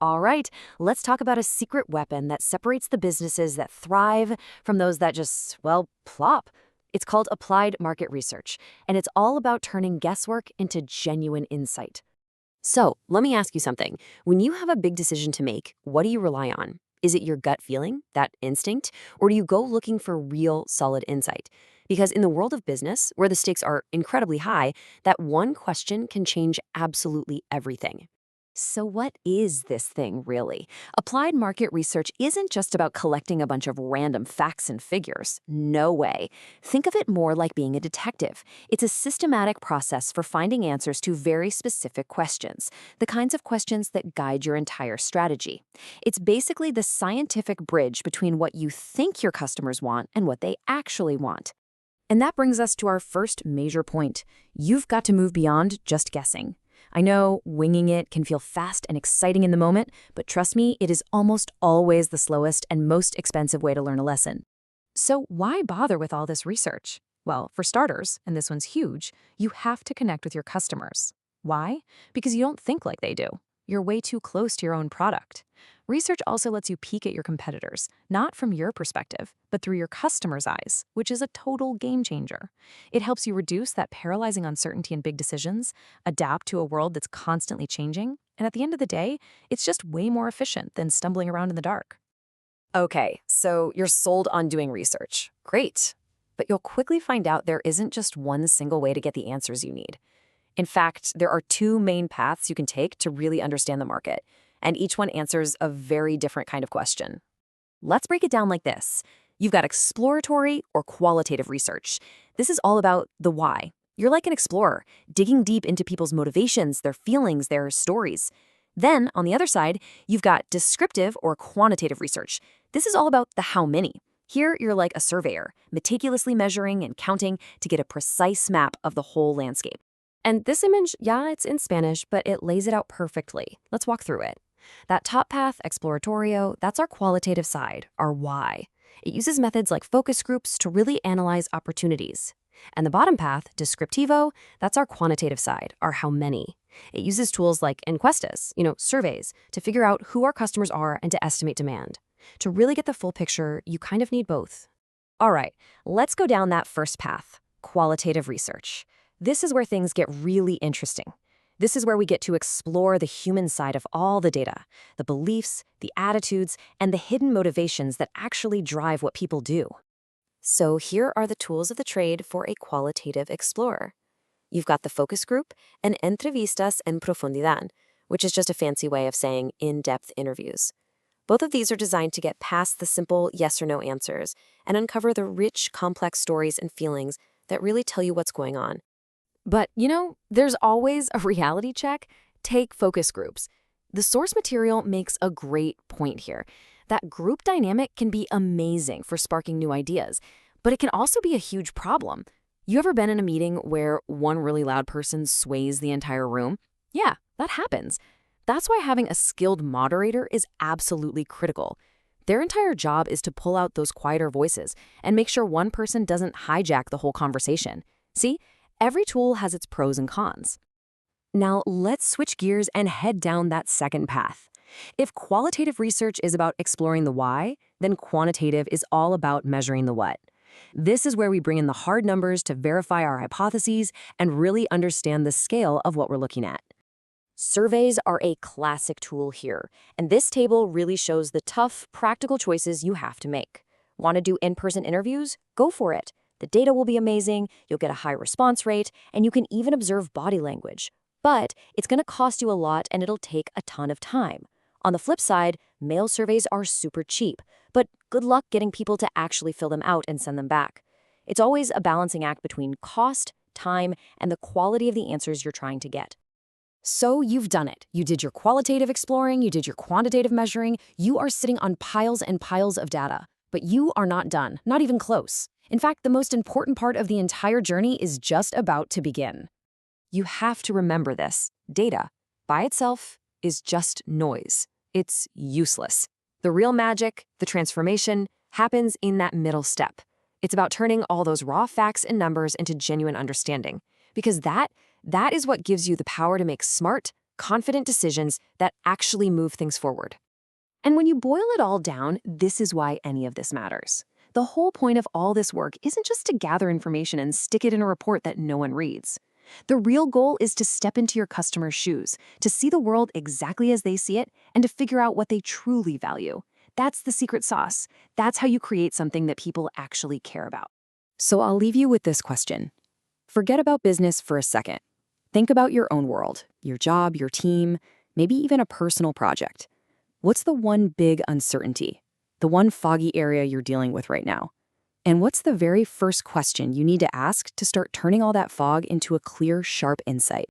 All right, let's talk about a secret weapon that separates the businesses that thrive from those that just, well, plop. It's called applied market research, and it's all about turning guesswork into genuine insight. So, let me ask you something. When you have a big decision to make, what do you rely on? Is it your gut feeling, that instinct, or do you go looking for real, solid insight? Because in the world of business, where the stakes are incredibly high, that one question can change absolutely everything. So, what is this thing really? Applied market research isn't just about collecting a bunch of random facts and figures. No way. Think of it more like being a detective. It's a systematic process for finding answers to very specific questions, the kinds of questions that guide your entire strategy. It's basically the scientific bridge between what you think your customers want and what they actually want. And that brings us to our first major point. You've got to move beyond just guessing. I know winging it can feel fast and exciting in the moment, but trust me, it is almost always the slowest and most expensive way to learn a lesson. So why bother with all this research? Well, for starters, and this one's huge, you have to connect with your customers. Why? Because you don't think like they do. You're way too close to your own product. Research also lets you peek at your competitors, not from your perspective, but through your customer's eyes, which is a total game changer. It helps you reduce that paralyzing uncertainty in big decisions, adapt to a world that's constantly changing, and at the end of the day, it's just way more efficient than stumbling around in the dark. Okay, so you're sold on doing research. Great. But you'll quickly find out there isn't just one single way to get the answers you need. In fact, there are two main paths you can take to really understand the market, and each one answers a very different kind of question. Let's break it down like this. You've got exploratory or qualitative research. This is all about the why. You're like an explorer, digging deep into people's motivations, their feelings, their stories. Then, on the other side, you've got descriptive or quantitative research. This is all about the how many. Here, you're like a surveyor, meticulously measuring and counting to get a precise map of the whole landscape. And this image, yeah, it's in Spanish, but it lays it out perfectly. Let's walk through it. That top path, exploratorio, that's our qualitative side, our why. It uses methods like focus groups to really analyze opportunities. And the bottom path, descriptivo, that's our quantitative side, our how many. It uses tools like encuestas, surveys, to figure out who our customers are and to estimate demand. To really get the full picture, you kind of need both. All right, let's go down that first path, qualitative research. This is where things get really interesting. This is where we get to explore the human side of all the data, the beliefs, the attitudes, and the hidden motivations that actually drive what people do. So here are the tools of the trade for a qualitative explorer. You've got the focus group and entrevistas en profundidad, which is just a fancy way of saying in-depth interviews. Both of these are designed to get past the simple yes or no answers and uncover the rich, complex stories and feelings that really tell you what's going on. But, there's always a reality check. Take focus groups. The source material makes a great point here. That group dynamic can be amazing for sparking new ideas, but it can also be a huge problem. You ever been in a meeting where one really loud person sways the entire room? Yeah, that happens. That's why having a skilled moderator is absolutely critical. Their entire job is to pull out those quieter voices and make sure one person doesn't hijack the whole conversation. See? Every tool has its pros and cons. Now, let's switch gears and head down that second path. If qualitative research is about exploring the why, then quantitative is all about measuring the what. This is where we bring in the hard numbers to verify our hypotheses and really understand the scale of what we're looking at. Surveys are a classic tool here, and this table really shows the tough, practical choices you have to make. Want to do in-person interviews? Go for it. The data will be amazing, you'll get a high response rate, and you can even observe body language. But it's going to cost you a lot and it'll take a ton of time. On the flip side, mail surveys are super cheap, but good luck getting people to actually fill them out and send them back. It's always a balancing act between cost, time, and the quality of the answers you're trying to get. So you've done it. You did your qualitative exploring, you did your quantitative measuring, you are sitting on piles and piles of data. But you are not done, not even close. In fact, the most important part of the entire journey is just about to begin. You have to remember this. Data, by itself, is just noise. It's useless. The real magic, the transformation, happens in that middle step. It's about turning all those raw facts and numbers into genuine understanding. Because that is what gives you the power to make smart, confident decisions that actually move things forward. And when you boil it all down, this is why any of this matters. The whole point of all this work isn't just to gather information and stick it in a report that no one reads. The real goal is to step into your customer's shoes, to see the world exactly as they see it, and to figure out what they truly value. That's the secret sauce. That's how you create something that people actually care about. So I'll leave you with this question. Forget about business for a second. Think about your own world, your job, your team, maybe even a personal project. What's the one big uncertainty? The one foggy area you're dealing with right now? And what's the very first question you need to ask to start turning all that fog into a clear, sharp insight?